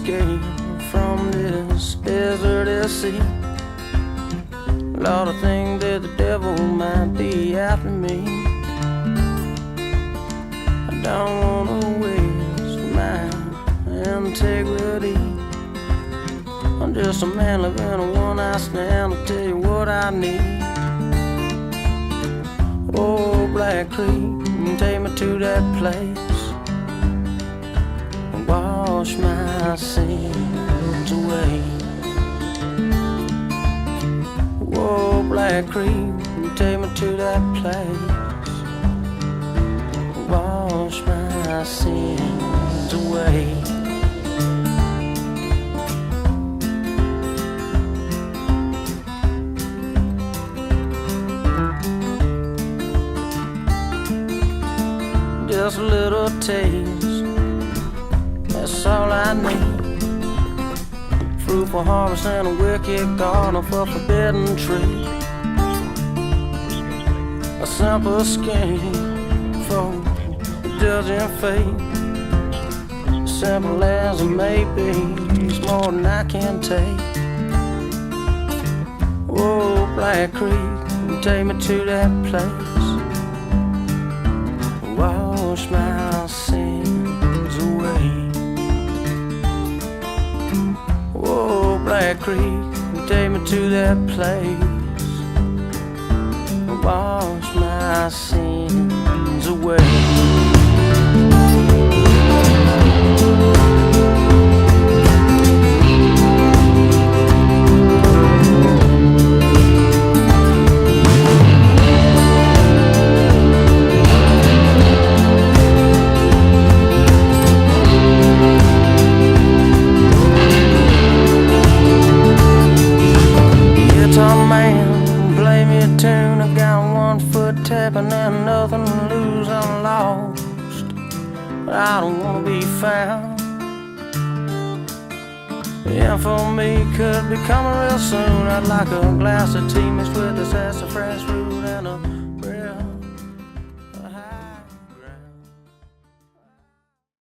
escape from this deserted sea. Lord, I think that the devil might be after me. I don't wanna waste my integrity. I'm just a man living a one-night stand. I'll tell you what I need. Oh, Black Creek, take me to that place and wash my sins away. Oh, Black Creek, take me to that place and wash my sins away. Just a little taste, that's all I need. Fruitful harvest and a wicked garden of a forbidden tree. A simple scheme for judging fate. Simple as it may be, it's more than I can take. Oh, Black Creek, take me to that place. Wash my sins away. Oh, Black Creek, take me to that place. Wash my sins away. I got 1 foot tapping and nothing to lose. I'm lost, but I don't wanna be found. Yeah, for me could be coming real soon. I'd like a glass of tea mixed with a sassafras root and a